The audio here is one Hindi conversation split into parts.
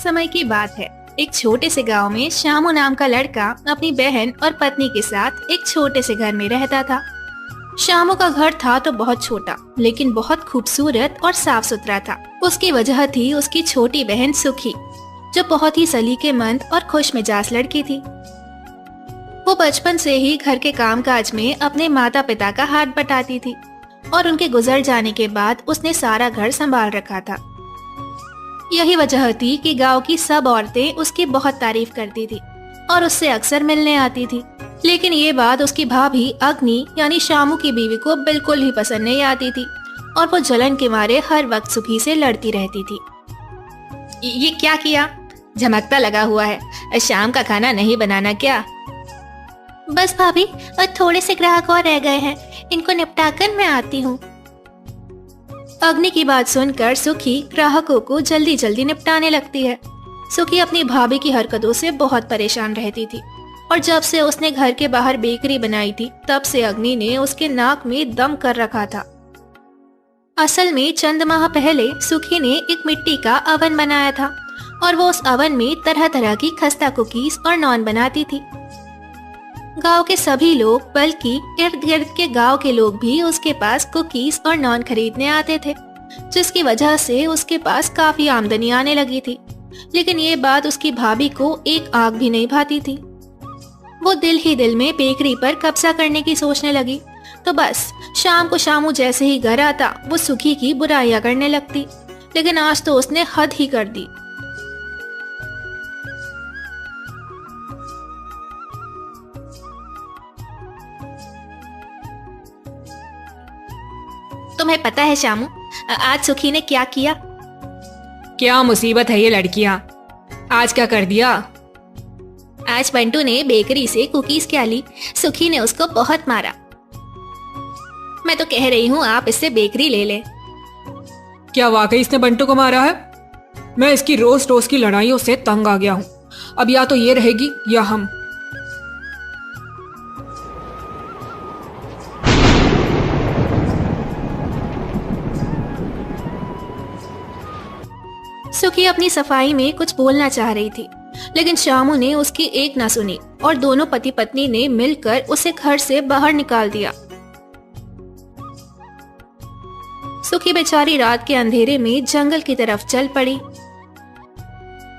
समय की बात है। एक छोटे से गांव में श्यामू नाम का लड़का अपनी बहन और पत्नी के साथ एक छोटे से घर में रहता था। श्यामू का घर था तो बहुत छोटा, लेकिन बहुत खूबसूरत और साफ सुथरा था। उसकी वजह थी उसकी छोटी बहन सुखी, जो बहुत ही सलीकेमंद और खुश मिजाज लड़की थी। वो बचपन से ही घर के कामकाज में अपने माता पिता का हाथ बटाती थी और उनके गुजर जाने के बाद उसने सारा घर संभाल रखा था। यही वजह थी कि गांव की सब औरतें उसकी बहुत तारीफ करती थी और उससे अक्सर मिलने आती थी। लेकिन ये बात उसकी भाभी अग्नि यानी श्यामू की बीवी को बिल्कुल ही पसंद नहीं आती थी और वो जलन के मारे हर वक्त सुखी से लड़ती रहती थी। ये क्या किया? झमकता लगा हुआ है, शाम का खाना नहीं बनाना क्या? बस भाभी, और थोड़े से ग्राहक और रह गए हैं, इनको निपटाकर मैं आती हूँ। अग्नि की बात सुनकर सुखी ग्राहकों को जल्दी जल्दी निपटाने लगती है। सुखी अपनी भाभी की हरकतों से बहुत परेशान रहती थी और जब से उसने घर के बाहर बेकरी बनाई थी, तब से अग्नि ने उसके नाक में दम कर रखा था। असल में चंद माह पहले सुखी ने एक मिट्टी का अवन बनाया था और वो उस अवन में तरह तरह की खस्ता कुकीज और नॉन बनाती थी। गांव के सभी लोग, बल्कि इर्द गिर्द के गांव के लोग भी उसके पास कुकीज और नॉन खरीदने आते थे, जिसकी वजह से उसके पास काफी आमदनी आने लगी थी। लेकिन ये बात उसकी भाभी को एक आग भी नहीं भाती थी। वो दिल ही दिल में बेकरी पर कब्जा करने की सोचने लगी, तो बस शाम को श्यामू जैसे ही घर आता वो सुखी की बुराइयां करने लगती। लेकिन आज तो उसने हद ही कर दी। तुम्हें पता है श्यामू, आज सुखी ने क्या किया? क्या मुसीबत है ये लड़कियां, आज क्या कर दिया? आज बंटू ने बेकरी से कुकीज क्या ली, सुखी ने उसको बहुत मारा। मैं तो कह रही हूँ आप इससे बेकरी ले ले। क्या वाकई इसने बंटू को मारा है? मैं इसकी रोज रोज की लड़ाइयों से तंग आ गया हूँ। अब या तो ये रहेगी या हम। सुखी अपनी सफाई में कुछ बोलना चाह रही थी, लेकिन श्यामू ने उसकी एक ना सुनी और दोनों पति पत्नी ने मिलकर उसे घर से बाहर निकाल दिया। सुखी बेचारी रात के अंधेरे में जंगल की तरफ चल पड़ी।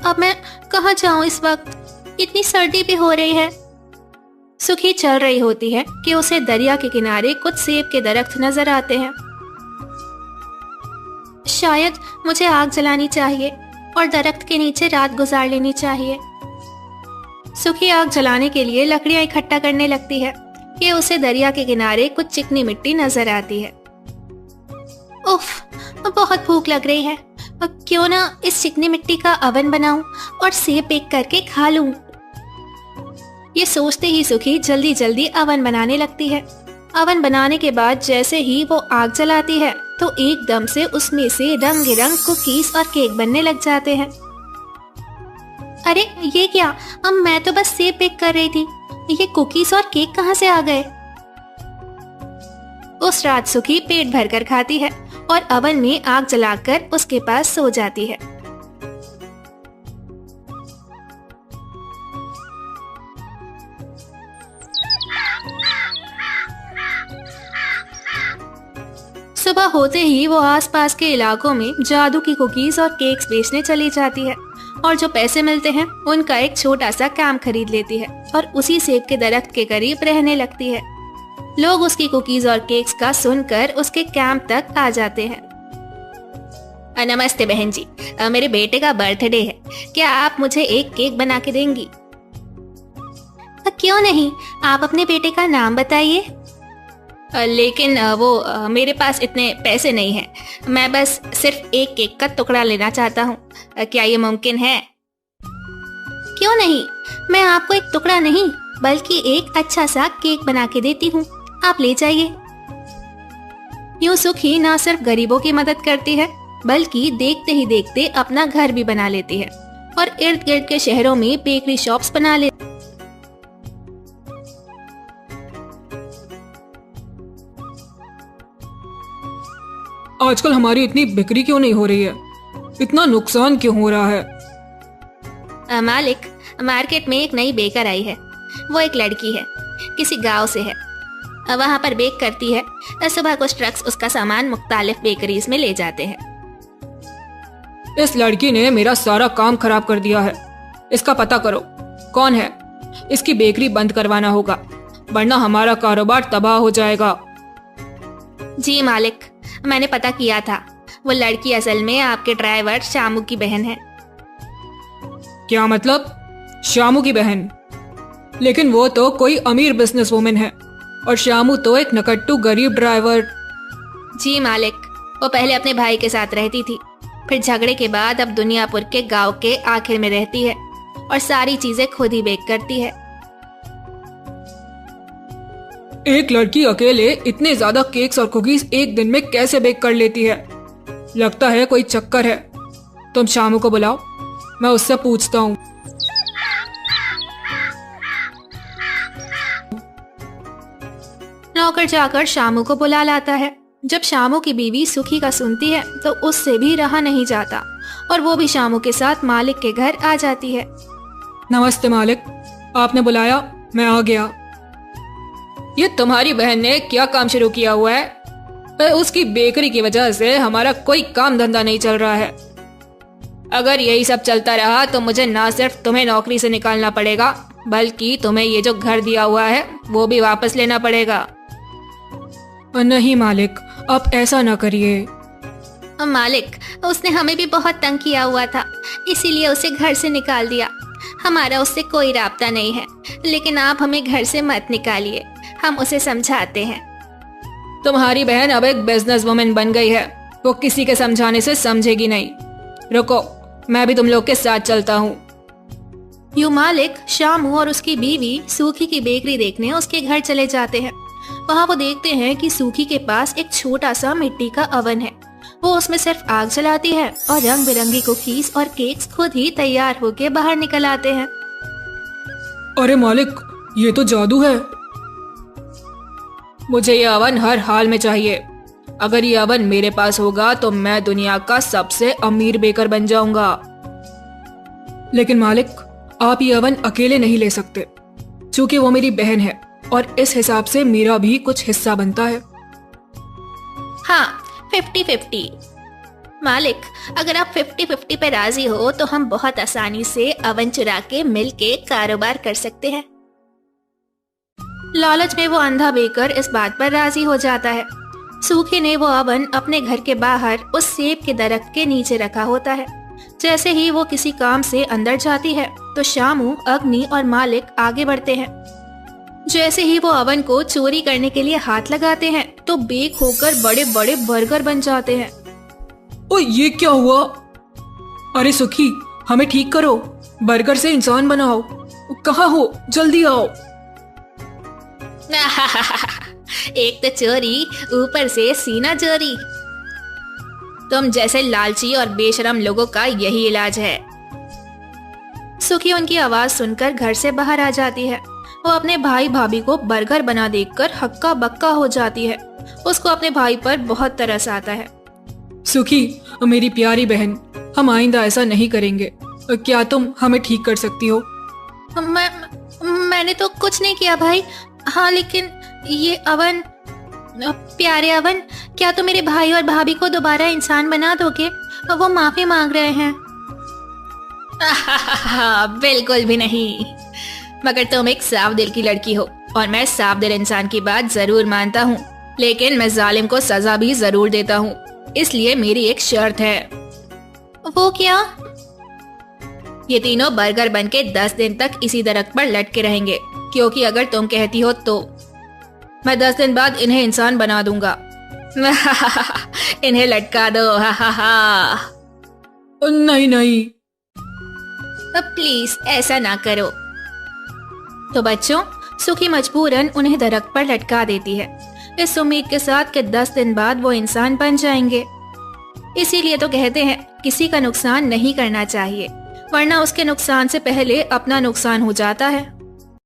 अब मैं कहाँ जाऊं इस वक्त? इतनी सर्दी भी हो रही है। सुखी चल रही होती है कि उसे दरिया के किनारे कुछ सेब के दरख्त नजर आते हैं। शायद मुझे आग जलानी चाहिए और दरख्त के नीचे रात गुजार लेनी चाहिए। सुखी आग जलाने के लिए लकड़ियां इकट्ठा करने लगती है कि उसे दरिया के किनारे कुछ चिकनी मिट्टी नजर आती है। उफ, बहुत भूख लग रही है। क्यों ना इस चिकनी मिट्टी का अवन बनाऊं और सेब बेक करके खा लूं। ये सोचते ही सुखी जल्दी जल्दी अवन बनाने लगती है। अवन बनाने के बाद जैसे ही वो आग जलाती है तो एकदम से उसमें से रंग बिरंग कुकीज और केक बनने लग जाते हैं। अरे ये क्या? अब मैं तो बस सेब बेक कर रही थी, ये कुकीज और केक कहाँ से आ गए? उस रात सुखी पेट भरकर खाती है और अवन में आग जलाकर उसके पास सो जाती है। सुबह होते ही वो आसपास के इलाकों में जादू की कुकीज और केक्स बेचने चली जाती है और जो पैसे मिलते हैं उनका एक छोटा सा कैंप खरीद लेती है और उसी सेब के दरख्त के करीब रहने लगती है। लोग उसकी कुकीज और केक्स का सुनकर उसके कैंप तक आ जाते हैं। नमस्ते बहन जी, मेरे बेटे का बर्थडे है, क्या आप मुझे एक केक बना के देंगी? क्यों नहीं, आप अपने बेटे का नाम बताइए। लेकिन वो मेरे पास इतने पैसे नहीं हैं, मैं बस सिर्फ एक केक का टुकड़ा लेना चाहता हूँ, क्या ये मुमकिन है? क्यों नहीं, मैं आपको एक टुकड़ा नहीं बल्कि एक अच्छा सा केक बना के देती हूँ, आप ले जाइए। यूं सुखी ना सिर्फ गरीबों की मदद करती है बल्कि देखते ही देखते अपना घर भी बना लेती है और इर्द गिर्द के शहरों में बेकरी शॉप्स बना लेती है। आजकल हमारी इतनी बिक्री क्यों नहीं हो रही है? इतना नुकसान क्यों हो रहा है? मालिक, मार्केट में एक नई बेकर आई है। वो एक लड़की है, किसी गांव से है। वहाँ पर बेक करती है। सुबह कुछ ट्रक्स उसका सामान मुख्तालिफ बेकरीज में ले जाते हैं। इस लड़की ने मेरा सारा काम खराब कर दिया है। इसका पता करो कौन है। इसकी बेकरी बंद करवाना होगा, वरना हमारा कारोबार तबाह हो जाएगा। जी मालिक, मैंने पता किया था। वो लड़की असल में आपके ड्राइवर शामू की बहन है। क्या मतलब? शामू की बहन? लेकिन वो तो कोई अमीर बिजनेस वुमेन है और शामू तो एक नकट्टू गरीब ड्राइवर। जी मालिक, वो पहले अपने भाई के साथ रहती थी, फिर झगड़े के बाद अब दुनियापुर के गांव के आखिर में रहती है और सारी चीजें खुद ही बेक करती है। एक लड़की अकेले इतने ज्यादा केक्स और कुकीज एक दिन में कैसे बेक कर लेती है? लगता है कोई चक्कर है। तुम शामू को बुलाओ, मैं उससे पूछता हूँ। नौकर जाकर शामू को बुला लाता है। जब शामू की बीवी सुखी का सुनती है तो उससे भी रहा नहीं जाता और वो भी शामू के साथ मालिक के घर आ जाती है। नमस्ते मालिक, आपने बुलाया, मैं आ गया। ये तुम्हारी बहन ने क्या काम शुरू किया हुआ है? उसकी बेकरी की वजह से हमारा कोई काम धंधा नहीं चल रहा है। अगर यही सब चलता रहा तो मुझे ना सिर्फ तुम्हें नौकरी से निकालना पड़ेगा, बल्कि तुम्हें ये जो घर दिया हुआ है वो भी वापस लेना पड़ेगा। नहीं मालिक, आप ऐसा ना करिए। मालिक, उसने हमें भी बहुत तंग किया हुआ था, इसीलिए उसे घर से निकाल दिया। हमारा उससे कोई राब्ता नहीं है, लेकिन आप हमें घर से मत निकालिए, हम उसे समझाते हैं। तुम्हारी बहन अब एक बिजनेस वुमेन बन गई है, वो किसी के समझाने से समझेगी नहीं। रुको, मैं भी तुम लोग के साथ चलता हूँ। यूं मालिक शामू और उसकी बीवी सूखी की बेकरी देखने उसके घर चले जाते हैं। वहाँ वो देखते हैं कि सूखी के पास एक छोटा सा मिट्टी का ओवन है। वो उसमें सिर्फ आग जलाती है और रंग बिरंगी कुकीज और केक्स खुद ही तैयार होके बाहर निकल आते हैं। अरे मालिक, ये तो जादू है। मुझे ये ओवन हर हाल में चाहिए। अगर ये ओवन मेरे पास होगा तो मैं दुनिया का सबसे अमीर बेकर बन जाऊंगा। लेकिन मालिक, आप ये ओवन अकेले नहीं ले सकते, क्योंकि वो मेरी बहन है और इस हिसाब से मेरा भी कुछ हिस्सा बनता है। हाँ, 50-50। मालिक, अगर आप 50-50 पे राजी हो तो हम बहुत आसानी से ओवन चुरा के मिल के कारोबार कर सकते हैं। लालच में वो अंधा बेकर इस बात पर राजी हो जाता है। सूखी ने वो ओवन अपने घर के बाहर उस सेब के दरख्त के नीचे रखा होता है। जैसे ही वो किसी काम से अंदर जाती है तो शामू, अग्नि और मालिक आगे बढ़ते हैं। जैसे ही वो ओवन को चोरी करने के लिए हाथ लगाते हैं तो बेक होकर बड़े बड़े बर्गर बन जाते हैं। ओ, ये क्या हुआ? अरे सुखी, हमें ठीक करो, बर्गर से इंसान बनाओ। कहाँ हो? जल्दी आओ। एक तो चोरी, ऊपर से सीना चोरी। तुम जैसे लालची और बेशरम लोगों का यही इलाज है। सुखी उनकी आवाज सुनकर घर से बाहर आ जाती है। वो अपने भाई भाभी को बर्गर बना देखकर हक्का बक्का हो जाती है। उसको अपने भाई पर बहुत तरस आता है। सुखी, मेरी प्यारी बहन, हम आइंदा ऐसा नहीं करेंगे। क्या तुम हमें ठीक कर सकती हो? मैंने तो कुछ नहीं किया भाई। हाँ, लेकिन ये ओवन, प्यारे ओवन, क्या तुम मेरे भाई और भाभी को दोबारा इंसान बना दोगे? वो माफी मांग रहे हैं। बिल्कुल भी नहीं, मगर तुम एक साफ दिल की लड़की हो और मैं साफ दिल इंसान की बात जरूर मानता हूँ, लेकिन मैं जालिम को सजा भी जरूर देता हूँ। इसलिए मेरी एक शर्त है। वो क्या? ये तीनों बर्गर बनके 10 दिन तक इसी दरख्त पर लटके रहेंगे, क्योंकि अगर तुम कहती हो तो मैं 10 दिन बाद इन्हें इंसान बना दूंगा। इन्हें लटका दो। नहीं नहीं, प्लीज ऐसा ना करो। तो बच्चों, सुखी मजबूरन उन्हें दरख्त पर लटका देती है, इस उम्मीद के साथ कि 10 दिन बाद वो इंसान बन जाएंगे। इसीलिए तो कहते हैं किसी का नुकसान नहीं करना चाहिए, वरना उसके नुकसान से पहले अपना नुकसान हो जाता है।